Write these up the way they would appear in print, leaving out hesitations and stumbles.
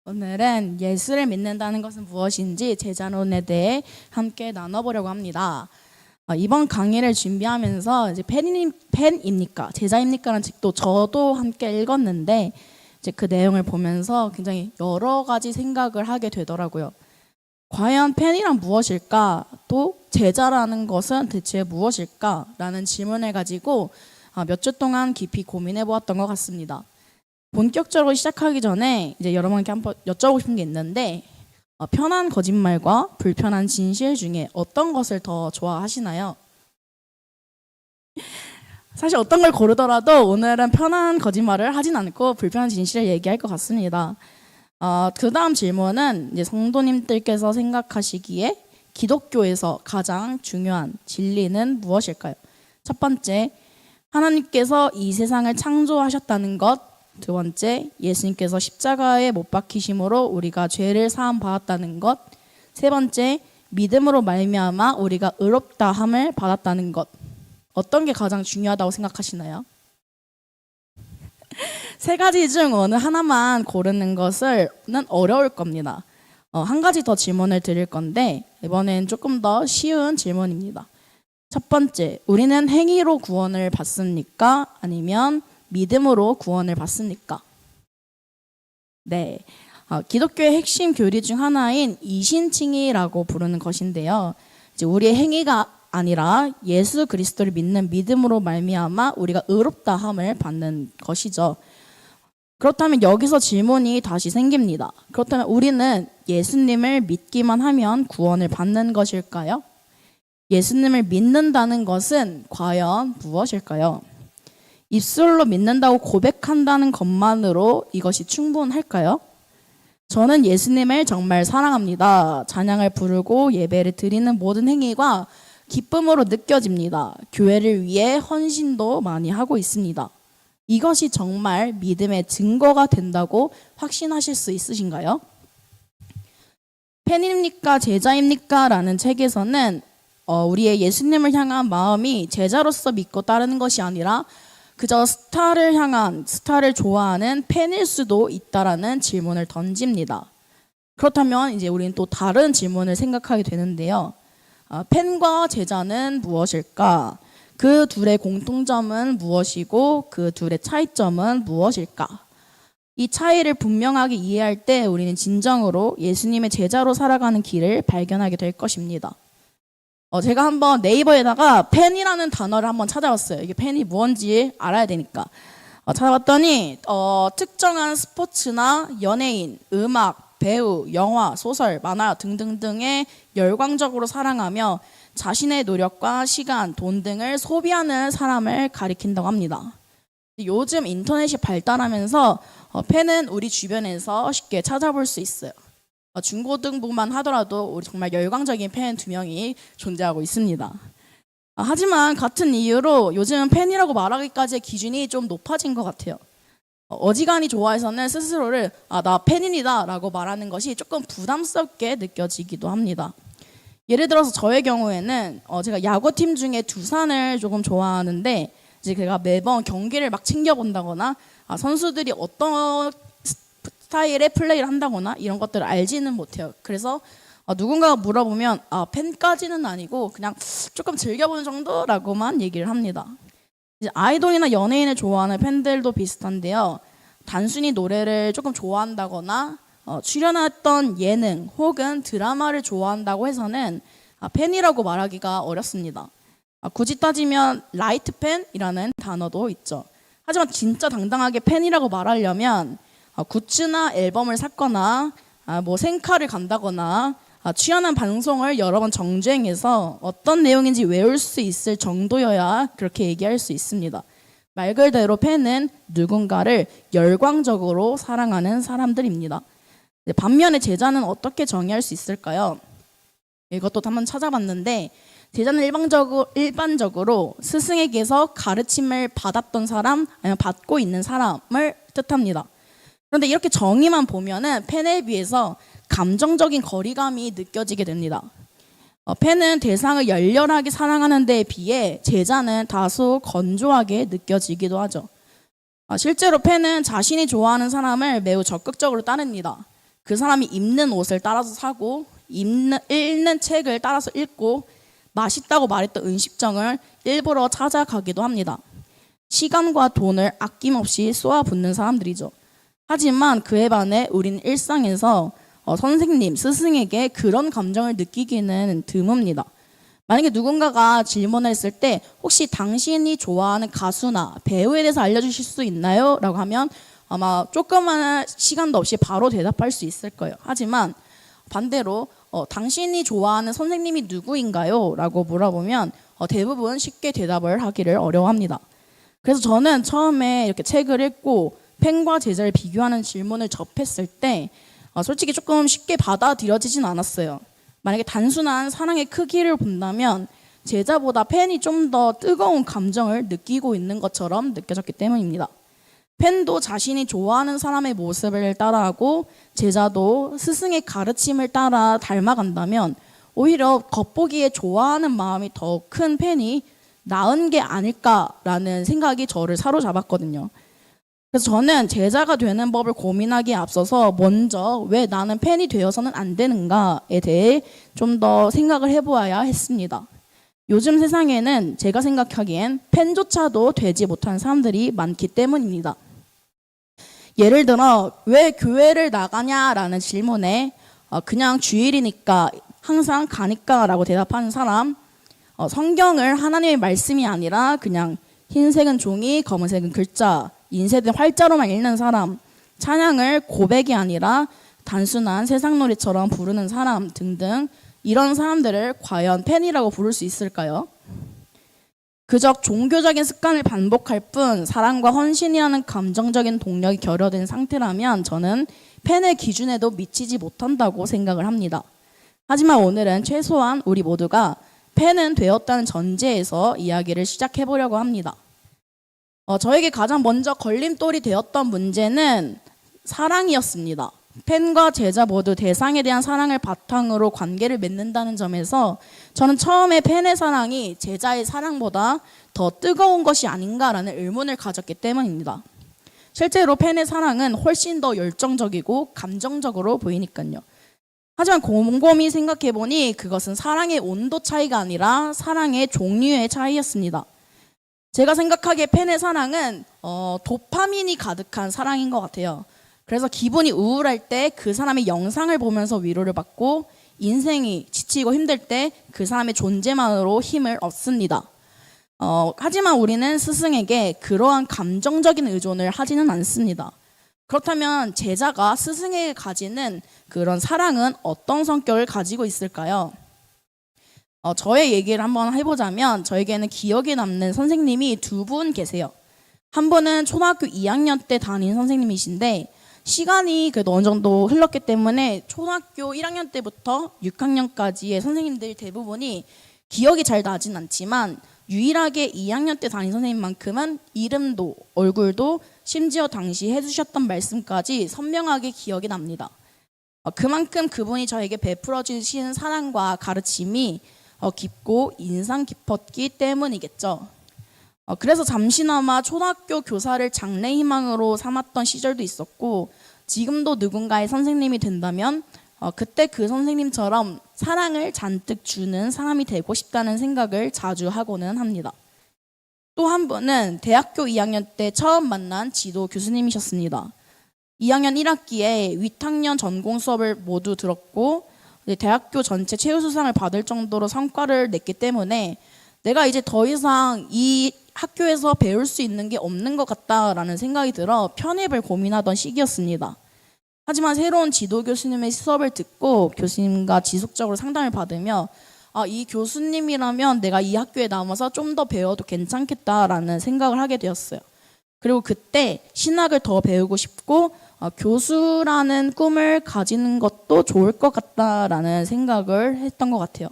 오늘은 예수를 믿는다는 것은 무엇인지 제자론에 대해 함께 나눠보려고 합니다. 이번 강의를 준비하면서 이제 팬입니까? 제자입니까라는 책도 저도 함께 읽었는데 이제 그 내용을 보면서 굉장히 여러 가지 생각을 하게 되더라고요. 과연 팬이란 무엇일까? 또 제자라는 것은 대체 무엇일까? 라는 질문을 가지고 몇 주 동안 깊이 고민해 보았던 것 같습니다. 본격적으로 시작하기 전에 이제 여러분께 한번 여쭤보고 싶은 게 있는데 편한 거짓말과 불편한 진실 중에 어떤 것을 더 좋아하시나요? 사실 어떤 걸 고르더라도 오늘은 편한 거짓말을 하진 않고 불편한 진실을 얘기할 것 같습니다. 그 다음 질문은 이제 성도님들께서 생각하시기에 기독교에서 가장 중요한 진리는 무엇일까요? 첫 번째, 하나님께서 이 세상을 창조하셨다는 것. 두 번째, 예수님께서 십자가에 못 박히심으로 우리가 죄를 사함 받았다는 것. 세 번째, 믿음으로 말미암아 우리가 의롭다함을 받았다는 것. 어떤 게 가장 중요하다고 생각하시나요? 세 가지 중 어느 하나만 고르는 것은 어려울 겁니다. 한 가지 더 질문을 드릴 건데 이번엔 조금 더 쉬운 질문입니다. 첫 번째, 우리는 행위로 구원을 받습니까? 아니면 믿음으로 구원을 받습니까? 네, 기독교의 핵심 교리 중 하나인 이신칭의라고 부르는 것인데요. 이제 우리의 행위가 아니라 예수 그리스도를 믿는 믿음으로 말미암아 우리가 의롭다함을 받는 것이죠. 그렇다면 여기서 질문이 다시 생깁니다. 그렇다면 우리는 예수님을 믿기만 하면 구원을 받는 것일까요? 예수님을 믿는다는 것은 과연 무엇일까요? 입술로 믿는다고 고백한다는 것만으로 이것이 충분할까요? 저는 예수님을 정말 사랑합니다. 찬양을 부르고 예배를 드리는 모든 행위가 기쁨으로 느껴집니다. 교회를 위해 헌신도 많이 하고 있습니다. 이것이 정말 믿음의 증거가 된다고 확신하실 수 있으신가요? 팬입니까? 제자입니까? 라는 책에서는 우리의 예수님을 향한 마음이 제자로서 믿고 따르는 것이 아니라 그저 스타를 좋아하는 팬일 수도 있다라는 질문을 던집니다. 그렇다면 이제 우리는 또 다른 질문을 생각하게 되는데요. 팬과 제자는 무엇일까? 그 둘의 공통점은 무엇이고 그 둘의 차이점은 무엇일까? 이 차이를 분명하게 이해할 때 우리는 진정으로 예수님의 제자로 살아가는 길을 발견하게 될 것입니다. 제가 한번 네이버에다가 팬이라는 단어를 한번 찾아봤어요. 이게 팬이 뭔지 알아야 되니까. 찾아봤더니 특정한 스포츠나 연예인, 음악, 배우, 영화, 소설, 만화 등등등의 열광적으로 사랑하며 자신의 노력과 시간, 돈 등을 소비하는 사람을 가리킨다고 합니다. 요즘 인터넷이 발달하면서 팬은 우리 주변에서 쉽게 찾아볼 수 있어요. 중고등부만 하더라도 우리 정말 열광적인 팬 2명이 존재하고 있습니다. 하지만 같은 이유로 요즘 팬이라고 말하기까지의 기준이 좀 높아진 것 같아요. 어지간히 좋아해서는 스스로를 나 팬입니다 라고 말하는 것이 조금 부담스럽게 느껴지기도 합니다. 예를 들어서 저의 경우에는 제가 야구팀 중에 두산을 조금 좋아하는데 이제 제가 매번 경기를 막 챙겨본다거나 선수들이 어떤 스타일의 플레이를 한다거나 이런 것들을 알지는 못해요. 그래서 누군가가 물어보면 팬까지는 아니고 그냥 조금 즐겨보는 정도라고만 얘기를 합니다. 이제 아이돌이나 연예인을 좋아하는 팬들도 비슷한데요. 단순히 노래를 조금 좋아한다거나 출연했던 예능 혹은 드라마를 좋아한다고 해서는 팬이라고 말하기가 어렵습니다. 굳이 따지면 라이트 팬이라는 단어도 있죠. 하지만 진짜 당당하게 팬이라고 말하려면 굿즈나 앨범을 샀거나 뭐 생카를 간다거나 출연한 방송을 여러 번 정주행해서 어떤 내용인지 외울 수 있을 정도여야 그렇게 얘기할 수 있습니다. 말 그대로 팬은 누군가를 열광적으로 사랑하는 사람들입니다. 반면에 제자는 어떻게 정의할 수 있을까요? 이것도 한번 찾아봤는데 제자는 일반적으로 스승에게서 가르침을 받았던 사람 아니면 받고 있는 사람을 뜻합니다. 그런데 이렇게 정의만 보면은 팬에 비해서 감정적인 거리감이 느껴지게 됩니다. 팬은 대상을 열렬하게 사랑하는 데에 비해 제자는 다소 건조하게 느껴지기도 하죠. 실제로 팬은 자신이 좋아하는 사람을 매우 적극적으로 따릅니다. 그 사람이 입는 옷을 따라서 사고 읽는 책을 따라서 읽고 맛있다고 말했던 음식점을 일부러 찾아가기도 합니다. 시간과 돈을 아낌없이 쏘아붓는 사람들이죠. 하지만 그에 반해 우리는 일상에서 선생님, 스승에게 그런 감정을 느끼기는 드뭅니다. 만약에 누군가가 질문을 했을 때 혹시 당신이 좋아하는 가수나 배우에 대해서 알려주실 수 있나요? 라고 하면 아마 조그마한 시간도 없이 바로 대답할 수 있을 거예요. 하지만 반대로 당신이 좋아하는 선생님이 누구인가요? 라고 물어보면 대부분 쉽게 대답을 하기를 어려워합니다. 그래서 저는 처음에 이렇게 책을 읽고 팬과 제자를 비교하는 질문을 접했을 때 솔직히 조금 쉽게 받아들여지진 않았어요. 만약에 단순한 사랑의 크기를 본다면 제자보다 팬이 좀 더 뜨거운 감정을 느끼고 있는 것처럼 느껴졌기 때문입니다. 팬도 자신이 좋아하는 사람의 모습을 따라하고 제자도 스승의 가르침을 따라 닮아간다면 오히려 겉보기에 좋아하는 마음이 더 큰 팬이 나은 게 아닐까라는 생각이 저를 사로잡았거든요. 그래서 저는 제자가 되는 법을 고민하기에 앞서서 먼저 왜 나는 팬이 되어서는 안 되는가에 대해 좀 더 생각을 해보아야 했습니다. 요즘 세상에는 제가 생각하기엔 팬조차도 되지 못한 사람들이 많기 때문입니다. 예를 들어 왜 교회를 나가냐라는 질문에 그냥 주일이니까 항상 가니까 라고 대답하는 사람, 성경을 하나님의 말씀이 아니라 그냥 흰색은 종이 검은색은 글자 인쇄된 활자로만 읽는 사람, 찬양을 고백이 아니라 단순한 세상놀이처럼 부르는 사람 등등 이런 사람들을 과연 팬이라고 부를 수 있을까요? 그저 종교적인 습관을 반복할 뿐 사랑과 헌신이라는 감정적인 동력이 결여된 상태라면 저는 팬의 기준에도 미치지 못한다고 생각을 합니다. 하지만 오늘은 최소한 우리 모두가 팬은 되었다는 전제에서 이야기를 시작해 보려고 합니다. 저에게 가장 먼저 걸림돌이 되었던 문제는 사랑이었습니다. 팬과 제자 모두 대상에 대한 사랑을 바탕으로 관계를 맺는다는 점에서 저는 처음에 팬의 사랑이 제자의 사랑보다 더 뜨거운 것이 아닌가라는 의문을 가졌기 때문입니다. 실제로 팬의 사랑은 훨씬 더 열정적이고 감정적으로 보이니까요. 하지만 곰곰이 생각해보니 그것은 사랑의 온도 차이가 아니라 사랑의 종류의 차이였습니다. 제가 생각하기에 팬의 사랑은 도파민이 가득한 사랑인 것 같아요. 그래서 기분이 우울할 때 그 사람의 영상을 보면서 위로를 받고 인생이 지치고 힘들 때 그 사람의 존재만으로 힘을 얻습니다. 하지만 우리는 스승에게 그러한 감정적인 의존을 하지는 않습니다. 그렇다면 제자가 스승에게 가지는 그런 사랑은 어떤 성격을 가지고 있을까요? 저의 얘기를 한번 해보자면 저에게는 기억에 남는 선생님이 두 분 계세요. 한 분은 초등학교 2학년 때 담임 선생님이신데 시간이 그래도 어느 정도 흘렀기 때문에 초등학교 1학년 때부터 6학년까지의 선생님들 대부분이 기억이 잘 나진 않지만 유일하게 2학년 때 담임 선생님만큼은 이름도 얼굴도 심지어 당시 해주셨던 말씀까지 선명하게 기억이 납니다. 그만큼 그분이 저에게 베풀어 주신 사랑과 가르침이 깊고 인상 깊었기 때문이겠죠. 그래서 잠시나마 초등학교 교사를 장래희망으로 삼았던 시절도 있었고 지금도 누군가의 선생님이 된다면 그때 그 선생님처럼 사랑을 잔뜩 주는 사람이 되고 싶다는 생각을 자주 하고는 합니다. 또 한 분은 대학교 2학년 때 처음 만난 지도 교수님이셨습니다. 2학년 1학기에 위탁년 전공 수업을 모두 들었고 대학교 전체 최우수상을 받을 정도로 성과를 냈기 때문에 내가 이제 더 이상 이 학교에서 배울 수 있는 게 없는 것 같다라는 생각이 들어 편입을 고민하던 시기였습니다. 하지만 새로운 지도 교수님의 수업을 듣고 교수님과 지속적으로 상담을 받으며 이 교수님이라면 내가 이 학교에 남아서 좀 더 배워도 괜찮겠다라는 생각을 하게 되었어요. 그리고 그때 신학을 더 배우고 싶고 교수라는 꿈을 가지는 것도 좋을 것 같다라는 생각을 했던 것 같아요.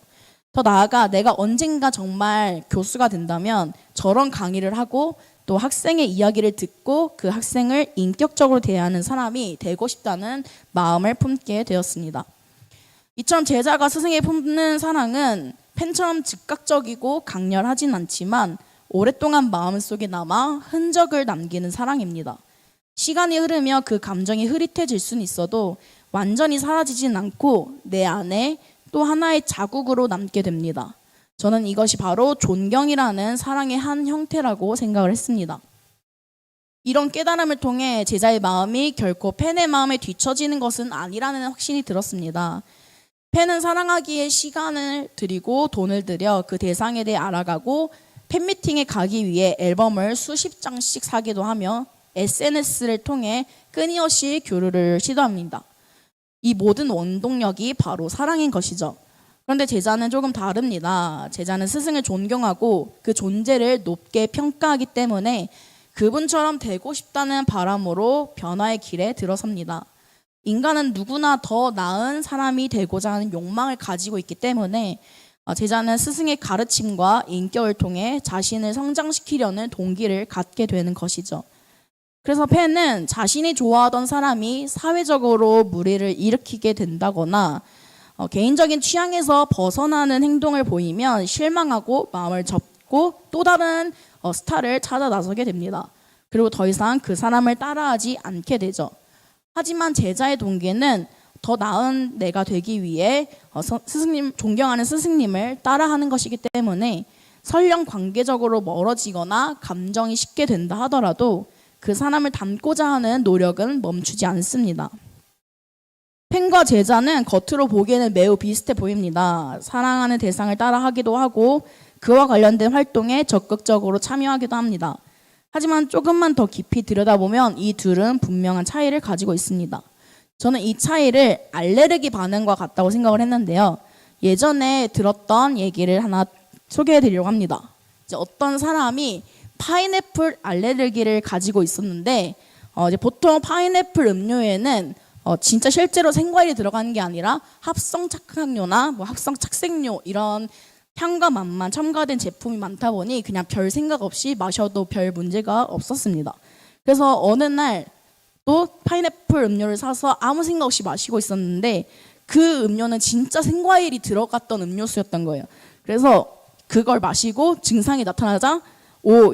더 나아가 내가 언젠가 정말 교수가 된다면 저런 강의를 하고 또 학생의 이야기를 듣고 그 학생을 인격적으로 대하는 사람이 되고 싶다는 마음을 품게 되었습니다. 이처럼 제자가 스승에 품는 사랑은 팬처럼 즉각적이고 강렬하진 않지만 오랫동안 마음속에 남아 흔적을 남기는 사랑입니다. 시간이 흐르며 그 감정이 흐릿해질 수는 있어도 완전히 사라지진 않고 내 안에 또 하나의 자국으로 남게 됩니다. 저는 이것이 바로 존경이라는 사랑의 한 형태라고 생각을 했습니다. 이런 깨달음을 통해 제자의 마음이 결코 팬의 마음에 뒤처지는 것은 아니라는 확신이 들었습니다. 팬은 사랑하기에 시간을 들이고 돈을 들여 그 대상에 대해 알아가고 팬미팅에 가기 위해 앨범을 수십 장씩 사기도 하며 SNS를 통해 끊임없이 교류를 시도합니다. 이 모든 원동력이 바로 사랑인 것이죠. 그런데 제자는 조금 다릅니다. 제자는 스승을 존경하고 그 존재를 높게 평가하기 때문에 그분처럼 되고 싶다는 바람으로 변화의 길에 들어섭니다. 인간은 누구나 더 나은 사람이 되고자 하는 욕망을 가지고 있기 때문에 제자는 스승의 가르침과 인격을 통해 자신을 성장시키려는 동기를 갖게 되는 것이죠. 그래서 팬은 자신이 좋아하던 사람이 사회적으로 무리를 일으키게 된다거나 개인적인 취향에서 벗어나는 행동을 보이면 실망하고 마음을 접고 또 다른 스타를 찾아 나서게 됩니다. 그리고 더 이상 그 사람을 따라하지 않게 되죠. 하지만 제자의 동기는 더 나은 내가 되기 위해 스승님, 존경하는 스승님을 따라하는 것이기 때문에 설령 관계적으로 멀어지거나 감정이 식게 된다 하더라도 그 사람을 닮고자 하는 노력은 멈추지 않습니다. 팬과 제자는 겉으로 보기에는 매우 비슷해 보입니다. 사랑하는 대상을 따라하기도 하고 그와 관련된 활동에 적극적으로 참여하기도 합니다. 하지만 조금만 더 깊이 들여다보면 이 둘은 분명한 차이를 가지고 있습니다. 저는 이 차이를 알레르기 반응과 같다고 생각을 했는데요. 예전에 들었던 얘기를 하나 소개해 드리려고 합니다. 이제 어떤 사람이 파인애플 알레르기를 가지고 있었는데 이제 보통 파인애플 음료에는 진짜 실제로 생과일이 들어가는 게 아니라 합성 착각료나 뭐 합성 착색료 이런 향과 맛만 첨가된 제품이 많다 보니 그냥 별 생각 없이 마셔도 별 문제가 없었습니다. 그래서 어느 날 또 파인애플 음료를 사서 아무 생각 없이 마시고 있었는데 그 음료는 진짜 생과일이 들어갔던 음료수였던 거예요. 그래서 그걸 마시고 증상이 나타나자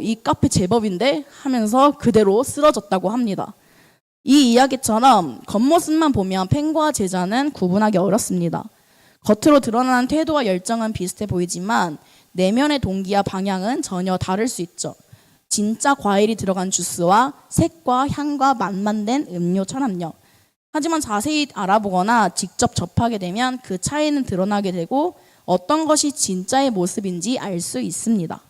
이 카페 제법인데 하면서 그대로 쓰러졌다고 합니다. 이 이야기처럼 겉모습만 보면 팬과 제자는 구분하기 어렵습니다. 겉으로 드러나는 태도와 열정은 비슷해 보이지만 내면의 동기와 방향은 전혀 다를 수 있죠. 진짜 과일이 들어간 주스와 색과 향과 맛만 낸 음료처럼요. 하지만 자세히 알아보거나 직접 접하게 되면 그 차이는 드러나게 되고 어떤 것이 진짜의 모습인지 알 수 있습니다.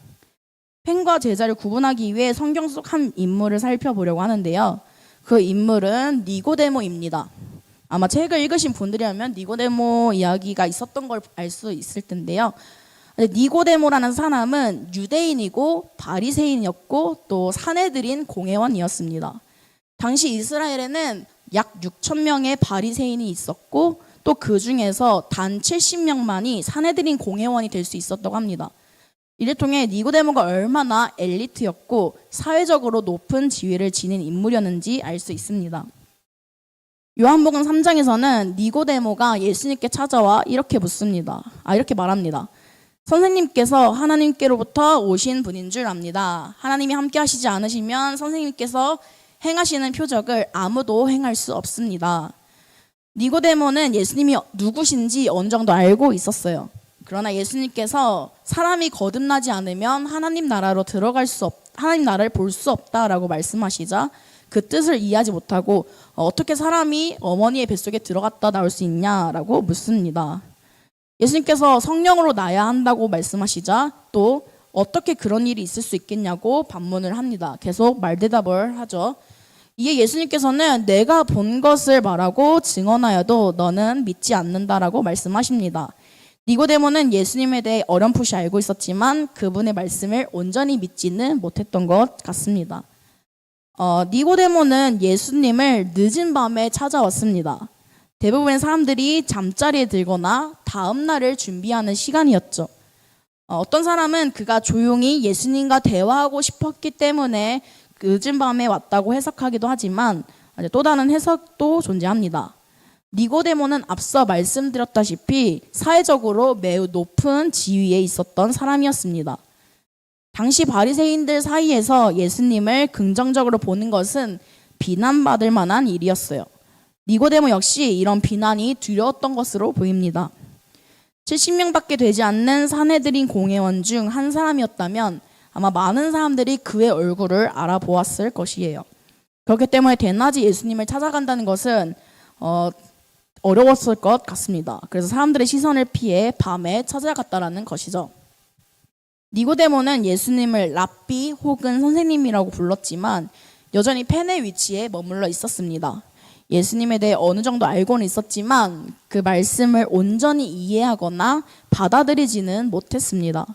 팬과 제자를 구분하기 위해 성경 속 한 인물을 살펴보려고 하는데요. 그 인물은 니고데모입니다. 아마 책을 읽으신 분들이라면 니고데모 이야기가 있었던 걸 알 수 있을 텐데요. 니고데모라는 사람은 유대인이고 바리새인이었고 또 사내들인 공회원이었습니다. 당시 이스라엘에는 약 6천 명의 바리새인이 있었고 또 그 중에서 단 70명만이 사내들인 공회원이 될 수 있었다고 합니다. 이를 통해 니고데모가 얼마나 엘리트였고 사회적으로 높은 지위를 지닌 인물이었는지 알 수 있습니다. 요한복음 3장에서는 니고데모가 예수님께 찾아와 이렇게 묻습니다. 이렇게 말합니다. 선생님께서 하나님께로부터 오신 분인 줄 압니다. 하나님이 함께 하시지 않으시면 선생님께서 행하시는 표적을 아무도 행할 수 없습니다. 니고데모는 예수님이 누구신지 어느 정도 알고 있었어요. 그러나 예수님께서 사람이 거듭나지 않으면 하나님 나라로 하나님 나라를 볼 수 없다라고 말씀하시자 그 뜻을 이해하지 못하고 어떻게 사람이 어머니의 뱃속에 들어갔다 나올 수 있냐라고 묻습니다. 예수님께서 성령으로 나야 한다고 말씀하시자 또 어떻게 그런 일이 있을 수 있겠냐고 반문을 합니다. 계속 말대답을 하죠. 이에 예수님께서는 내가 본 것을 말하고 증언하여도 너는 믿지 않는다라고 말씀하십니다. 니고데모는 예수님에 대해 어렴풋이 알고 있었지만 그분의 말씀을 온전히 믿지는 못했던 것 같습니다. 니고데모는 예수님을 늦은 밤에 찾아왔습니다. 대부분의 사람들이 잠자리에 들거나 다음 날을 준비하는 시간이었죠. 어떤 사람은 그가 조용히 예수님과 대화하고 싶었기 때문에 늦은 밤에 왔다고 해석하기도 하지만 또 다른 해석도 존재합니다. 니고데모는 앞서 말씀드렸다시피 사회적으로 매우 높은 지위에 있었던 사람이었습니다. 당시 바리새인들 사이에서 예수님을 긍정적으로 보는 것은 비난받을 만한 일이었어요. 니고데모 역시 이런 비난이 두려웠던 것으로 보입니다. 70명밖에 되지 않는 산헤드린 공회원 중 한 사람이었다면 아마 많은 사람들이 그의 얼굴을 알아보았을 것이에요. 그렇기 때문에 대낮에 예수님을 찾아간다는 것은 어려웠을 것 같습니다. 그래서 사람들의 시선을 피해 밤에 찾아갔다라는 것이죠. 니고데모는 예수님을 랍비 혹은 선생님이라고 불렀지만 여전히 펜의 위치에 머물러 있었습니다. 예수님에 대해 어느 정도 알고는 있었지만 그 말씀을 온전히 이해하거나 받아들이지는 못했습니다.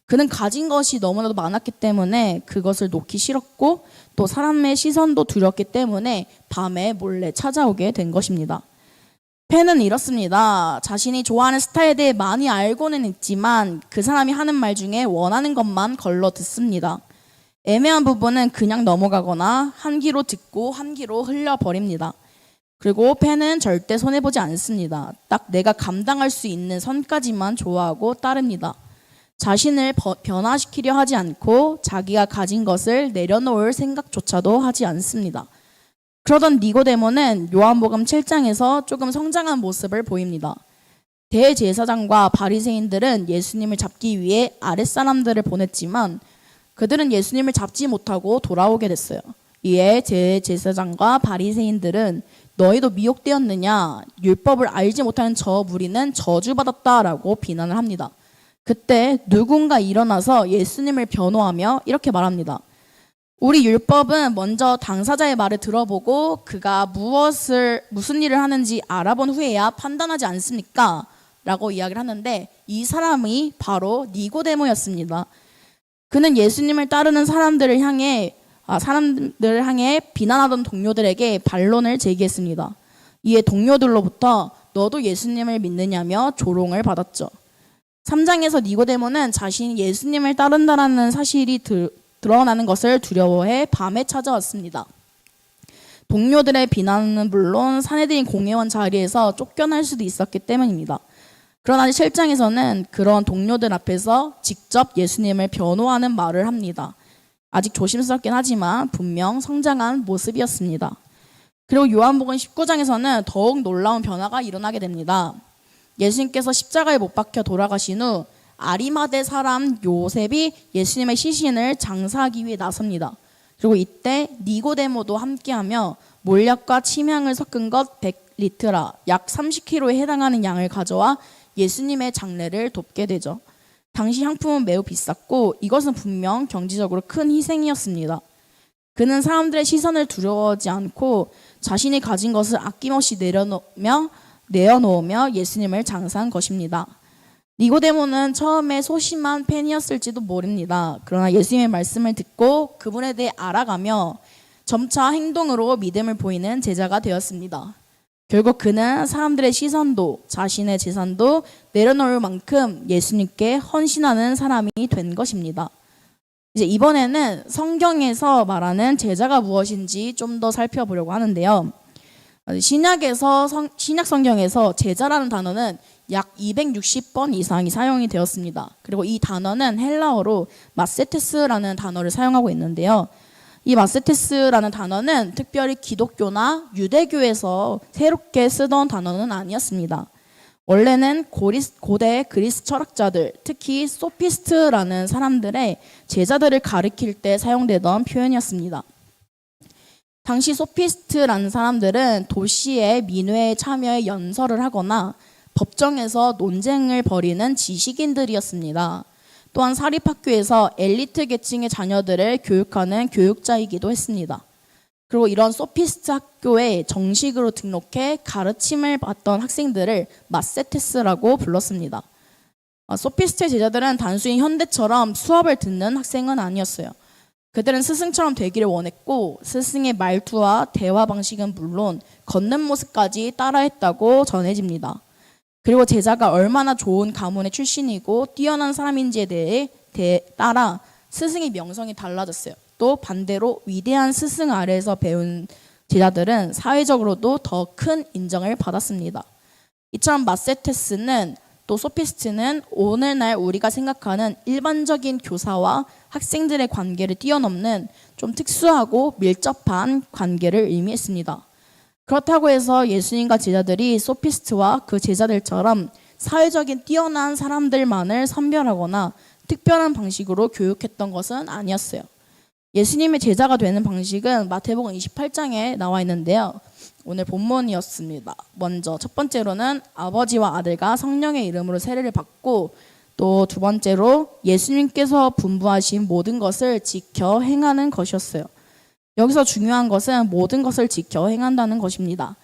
그는 가진 것이 너무나도 많았기 때문에 그것을 놓기 싫었고 또 사람의 시선도 두렵기 때문에 밤에 몰래 찾아오게 된 것입니다. 펜은 이렇습니다. 자신이 좋아하는 스타에 대해 많이 알고는 있지만 그 사람이 하는 말 중에 원하는 것만 걸러 듣습니다. 애매한 부분은 그냥 넘어가거나 한 귀로 듣고 한 귀로 흘려버립니다. 그리고 펜은 절대 손해보지 않습니다. 딱 내가 감당할 수 있는 선까지만 좋아하고 따릅니다. 자신을 변화시키려 하지 않고 자기가 가진 것을 내려놓을 생각조차도 하지 않습니다. 그러던 니고데모는 요한복음 7장에서 조금 성장한 모습을 보입니다. 대제사장과 바리새인들은 예수님을 잡기 위해 아랫사람들을 보냈지만 그들은 예수님을 잡지 못하고 돌아오게 됐어요. 이에 대제사장과 바리새인들은 너희도 미혹되었느냐? 율법을 알지 못하는 저 무리는 저주받았다라고 비난을 합니다. 그때 누군가 일어나서 예수님을 변호하며 이렇게 말합니다. 우리 율법은 먼저 당사자의 말을 들어보고 그가 무슨 일을 하는지 알아본 후에야 판단하지 않습니까? 라고 이야기를 하는데 이 사람이 바로 니고데모였습니다. 그는 예수님을 따르는 사람들을 향해 비난하던 동료들에게 반론을 제기했습니다. 이에 동료들로부터 너도 예수님을 믿느냐며 조롱을 받았죠. 3장에서 니고데모는 자신이 예수님을 따른다라는 사실이 드러나는 것을 두려워해 밤에 찾아왔습니다. 동료들의 비난은 물론 산헤드린 공회원 자리에서 쫓겨날 수도 있었기 때문입니다. 그러나 7장에서는 그런 동료들 앞에서 직접 예수님을 변호하는 말을 합니다. 아직 조심스럽긴 하지만 분명 성장한 모습이었습니다. 그리고 요한복음 19장에서는 더욱 놀라운 변화가 일어나게 됩니다. 예수님께서 십자가에 못 박혀 돌아가신 후 아리마대 사람 요셉이 예수님의 시신을 장사하기 위해 나섭니다. 그리고 이때 니고데모도 함께하며 몰약과 침향을 섞은 것 100리트라 약 30kg에 해당하는 양을 가져와 예수님의 장례를 돕게 되죠. 당시 향품은 매우 비쌌고 이것은 분명 경제적으로 큰 희생이었습니다. 그는 사람들의 시선을 두려워하지 않고 자신이 가진 것을 아낌없이 내어놓으며 예수님을 장사한 것입니다. 니고데모는 처음에 소심한 팬이었을지도 모릅니다. 그러나 예수님의 말씀을 듣고 그분에 대해 알아가며 점차 행동으로 믿음을 보이는 제자가 되었습니다. 결국 그는 사람들의 시선도 자신의 재산도 내려놓을 만큼 예수님께 헌신하는 사람이 된 것입니다. 이제 이번에는 성경에서 말하는 제자가 무엇인지 좀 더 살펴보려고 하는데요. 신약 성경에서 제자라는 단어는 약 260번 이상이 사용이 되었습니다. 그리고 이 단어는 헬라어로 마세테스라는 단어를 사용하고 있는데요. 이 마세테스라는 단어는 특별히 기독교나 유대교에서 새롭게 쓰던 단어는 아니었습니다. 원래는 고대 그리스 철학자들, 특히 소피스트라는 사람들의 제자들을 가리킬 때 사용되던 표현이었습니다. 당시 소피스트라는 사람들은 도시의 민회에 참여해 연설을 하거나 법정에서 논쟁을 벌이는 지식인들이었습니다. 또한 사립학교에서 엘리트 계층의 자녀들을 교육하는 교육자이기도 했습니다. 그리고 이런 소피스트 학교에 정식으로 등록해 가르침을 받던 학생들을 마세테스라고 불렀습니다. 소피스트의 제자들은 단순히 현대처럼 수업을 듣는 학생은 아니었어요. 그들은 스승처럼 되기를 원했고 스승의 말투와 대화 방식은 물론 걷는 모습까지 따라했다고 전해집니다. 그리고 제자가 얼마나 좋은 가문의 출신이고 뛰어난 사람인지에 대해 따라 스승의 명성이 달라졌어요. 또 반대로 위대한 스승 아래에서 배운 제자들은 사회적으로도 더 큰 인정을 받았습니다. 이처럼 마세테스는 또 소피스트는 오늘날 우리가 생각하는 일반적인 교사와 학생들의 관계를 뛰어넘는 좀 특수하고 밀접한 관계를 의미했습니다. 그렇다고 해서 예수님과 제자들이 소피스트와 그 제자들처럼 사회적인 뛰어난 사람들만을 선별하거나 특별한 방식으로 교육했던 것은 아니었어요. 예수님의 제자가 되는 방식은 마태복음 28장에 나와 있는데요. 오늘 본문이었습니다. 먼저 첫 번째로는 아버지와 아들과 성령의 이름으로 세례를 받고, 또 두 번째로 예수님께서 분부하신 모든 것을 지켜 행하는 것이었어요. 여기서 중요한 것은 모든 것을 지켜 행한다는 것입니다.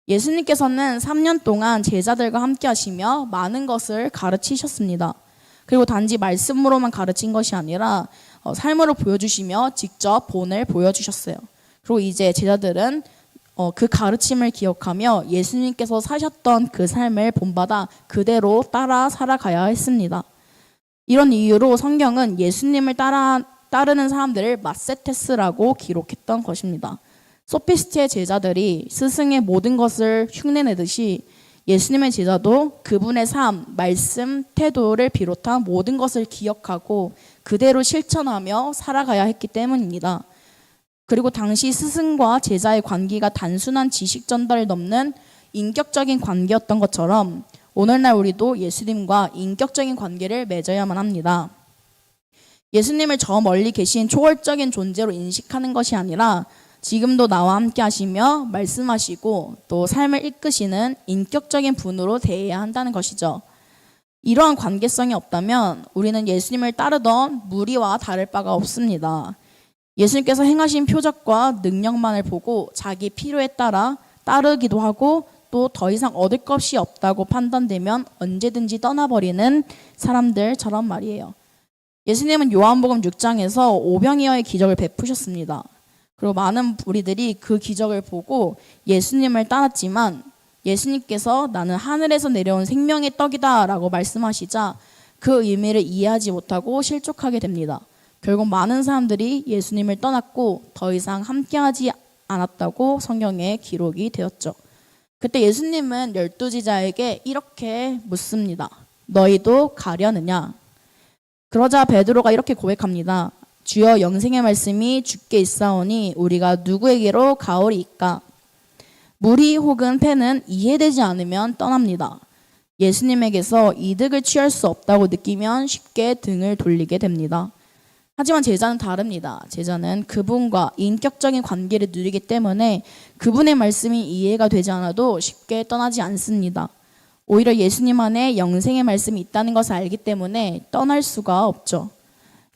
예수님께서는 3년 동안 제자들과 함께 하시며 많은 것을 가르치셨습니다. 그리고 단지 말씀으로만 가르친 것이 아니라 삶으로 보여주시며 직접 본을 보여주셨어요. 그리고 이제 제자들은 그 가르침을 기억하며 예수님께서 사셨던 그 삶을 본받아 그대로 따라 살아가야 했습니다. 이런 이유로 성경은 예수님을 따르는 사람들을 마세테스라고 기록했던 것입니다. 소피스트의 제자들이 스승의 모든 것을 흉내내듯이 예수님의 제자도 그분의 삶, 말씀, 태도를 비롯한 모든 것을 기억하고 그대로 실천하며 살아가야 했기 때문입니다. 그리고 당시 스승과 제자의 관계가 단순한 지식 전달을 넘는 인격적인 관계였던 것처럼 오늘날 우리도 예수님과 인격적인 관계를 맺어야만 합니다. 예수님을 저 멀리 계신 초월적인 존재로 인식하는 것이 아니라 지금도 나와 함께 하시며 말씀하시고 또 삶을 이끄시는 인격적인 분으로 대해야 한다는 것이죠. 이러한 관계성이 없다면 우리는 예수님을 따르던 무리와 다를 바가 없습니다. 예수님께서 행하신 표적과 능력만을 보고 자기 필요에 따라 따르기도 하고 또 더 이상 얻을 것이 없다고 판단되면 언제든지 떠나버리는 사람들처럼 말이에요. 예수님은 요한복음 6장에서 오병이어의 기적을 베푸셨습니다. 그리고 많은 무리들이 그 기적을 보고 예수님을 따랐지만 예수님께서 나는 하늘에서 내려온 생명의 떡이다 라고 말씀하시자 그 의미를 이해하지 못하고 실족하게 됩니다. 결국 많은 사람들이 예수님을 떠났고 더 이상 함께하지 않았다고 성경에 기록이 되었죠. 그때 예수님은 12제자에게 이렇게 묻습니다. 너희도 가려느냐? 그러자 베드로가 이렇게 고백합니다. 주여, 영생의 말씀이 주께 있사오니 우리가 누구에게로 가오리이까? 무리 혹은 패는 이해되지 않으면 떠납니다. 예수님에게서 이득을 취할 수 없다고 느끼면 쉽게 등을 돌리게 됩니다. 하지만 제자는 다릅니다. 제자는 그분과 인격적인 관계를 누리기 때문에 그분의 말씀이 이해가 되지 않아도 쉽게 떠나지 않습니다. 오히려 예수님 안에 영생의 말씀이 있다는 것을 알기 때문에 떠날 수가 없죠.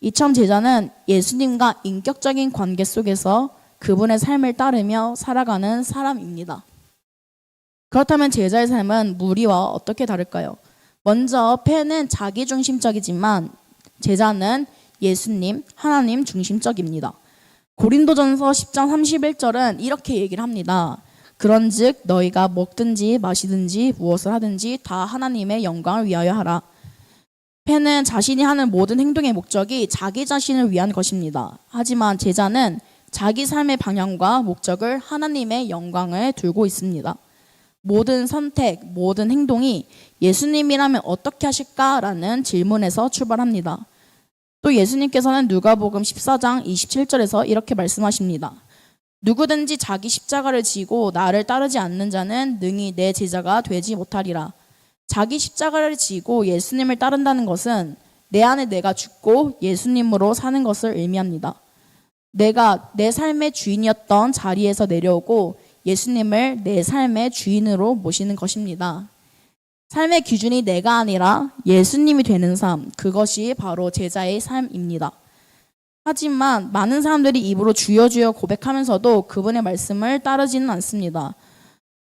이처럼 제자는 예수님과 인격적인 관계 속에서 그분의 삶을 따르며 살아가는 사람입니다. 그렇다면 제자의 삶은 무리와 어떻게 다를까요? 먼저 패는 자기중심적이지만 제자는 예수님, 하나님 중심적입니다. 고린도전서 10장 31절은 이렇게 얘기를 합니다. 그런즉 너희가 먹든지 마시든지 무엇을 하든지 다 하나님의 영광을 위하여 하라. 패는 자신이 하는 모든 행동의 목적이 자기 자신을 위한 것입니다. 하지만 제자는 자기 삶의 방향과 목적을 하나님의 영광을 두고 있습니다. 모든 선택, 모든 행동이 예수님이라면 어떻게 하실까라는 질문에서 출발합니다. 또 예수님께서는 누가복음 14장 27절에서 이렇게 말씀하십니다. 누구든지 자기 십자가를 지고 나를 따르지 않는 자는 능히 내 제자가 되지 못하리라. 자기 십자가를 지고 예수님을 따른다는 것은 내 안에 내가 죽고 예수님으로 사는 것을 의미합니다. 내가 내 삶의 주인이었던 자리에서 내려오고 예수님을 내 삶의 주인으로 모시는 것입니다. 삶의 기준이 내가 아니라 예수님이 되는 삶, 그것이 바로 제자의 삶입니다. 하지만 많은 사람들이 입으로 주여 주여 고백하면서도 그분의 말씀을 따르지는 않습니다.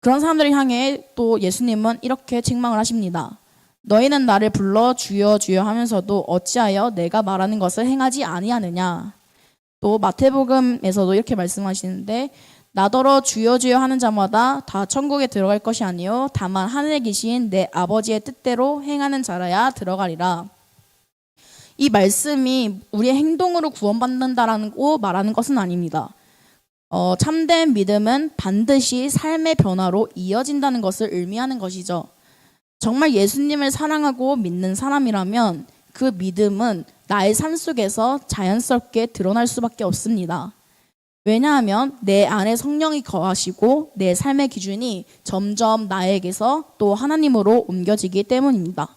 그런 사람들을 향해 또 예수님은 이렇게 책망을 하십니다. 너희는 나를 불러 주여 주여 하면서도 어찌하여 내가 말하는 것을 행하지 아니하느냐. 또 마태복음에서도 이렇게 말씀하시는데 나더러 주여 주여 하는 자마다 다 천국에 들어갈 것이 아니요 다만 하늘에 계신 내 아버지의 뜻대로 행하는 자라야 들어가리라. 이 말씀이 우리의 행동으로 구원받는다라고 말하는 것은 아닙니다. 참된 믿음은 반드시 삶의 변화로 이어진다는 것을 의미하는 것이죠. 정말 예수님을 사랑하고 믿는 사람이라면 그 믿음은 나의 삶 속에서 자연스럽게 드러날 수밖에 없습니다. 왜냐하면 내 안에 성령이 거하시고 내 삶의 기준이 점점 나에게서 또 하나님으로 옮겨지기 때문입니다.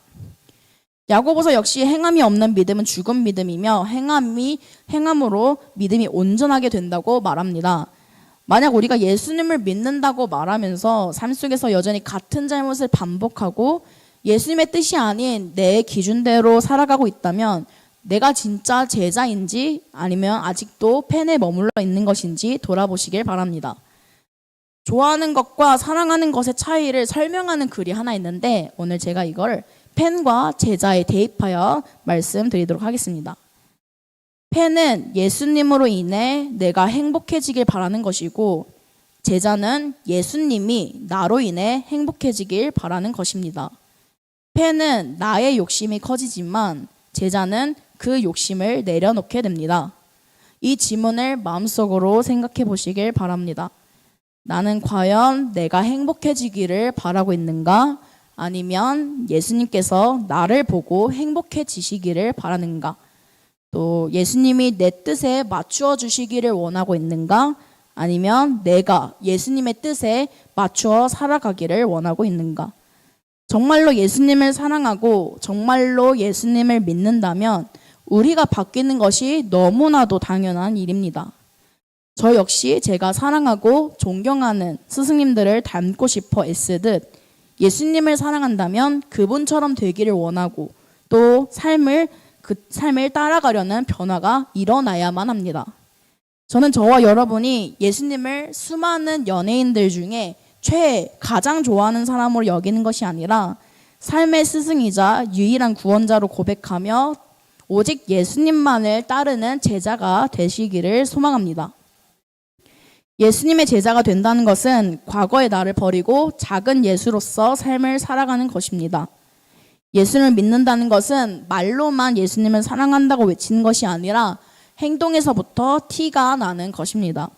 야고보서 역시 행함이 없는 믿음은 죽은 믿음이며 행함으로 믿음이 온전하게 된다고 말합니다. 만약 우리가 예수님을 믿는다고 말하면서 삶 속에서 여전히 같은 잘못을 반복하고 예수님의 뜻이 아닌 내 기준대로 살아가고 있다면 내가 진짜 제자인지 아니면 아직도 펜에 머물러 있는 것인지 돌아보시길 바랍니다. 좋아하는 것과 사랑하는 것의 차이를 설명하는 글이 하나 있는데 오늘 제가 이걸 펜과 제자에 대입하여 말씀드리도록 하겠습니다. 펜은 예수님으로 인해 내가 행복해지길 바라는 것이고 제자는 예수님이 나로 인해 행복해지길 바라는 것입니다. 펜은 나의 욕심이 커지지만 제자는 그 욕심을 내려놓게 됩니다. 이 지문을 마음속으로 생각해 보시길 바랍니다. 나는 과연 내가 행복해지기를 바라고 있는가? 아니면 예수님께서 나를 보고 행복해지시기를 바라는가? 또 예수님이 내 뜻에 맞추어 주시기를 원하고 있는가? 아니면 내가 예수님의 뜻에 맞추어 살아가기를 원하고 있는가? 정말로 예수님을 사랑하고 정말로 예수님을 믿는다면 우리가 바뀌는 것이 너무나도 당연한 일입니다. 저 역시 제가 사랑하고 존경하는 스승님들을 닮고 싶어 애쓰듯 예수님을 사랑한다면 그분처럼 되기를 원하고 또 그 삶을 따라가려는 변화가 일어나야만 합니다. 저는 저와 여러분이 예수님을 수많은 연예인들 중에 가장 좋아하는 사람으로 여기는 것이 아니라 삶의 스승이자 유일한 구원자로 고백하며 오직 예수님만을 따르는 제자가 되시기를 소망합니다. 예수님의 제자가 된다는 것은 과거의 나를 버리고 작은 예수로서 삶을 살아가는 것입니다. 예수를 믿는다는 것은 말로만 예수님을 사랑한다고 외치는 것이 아니라 행동에서부터 티가 나는 것입니다.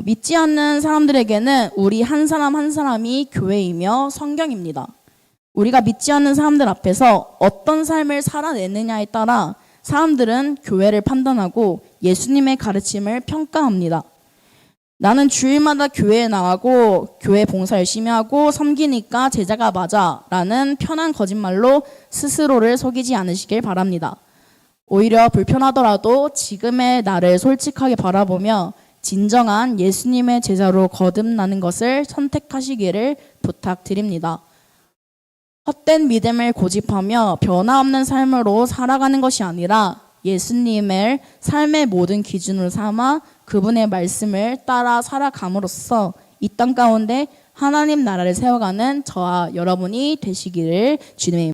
믿지 않는 사람들에게는 우리 한 사람 한 사람이 교회이며 성경입니다. 우리가 믿지 않는 사람들 앞에서 어떤 삶을 살아내느냐에 따라 사람들은 교회를 판단하고 예수님의 가르침을 평가합니다. 나는 주일마다 교회에 나가고 교회 봉사 열심히 하고 섬기니까 제자가 맞아 라는 편한 거짓말로 스스로를 속이지 않으시길 바랍니다. 오히려 불편하더라도 지금의 나를 솔직하게 바라보며 진정한 예수님의 제자로 거듭나는 것을 선택하시기를 부탁드립니다. 헛된 믿음을 고집하며 변화없는 삶으로 살아가는 것이 아니라 예수님을 삶의 모든 기준으로 삼아 그분의 말씀을 따라 살아감으로써 이 땅 가운데 하나님 나라를 세워가는 저와 여러분이 되시기를 주님의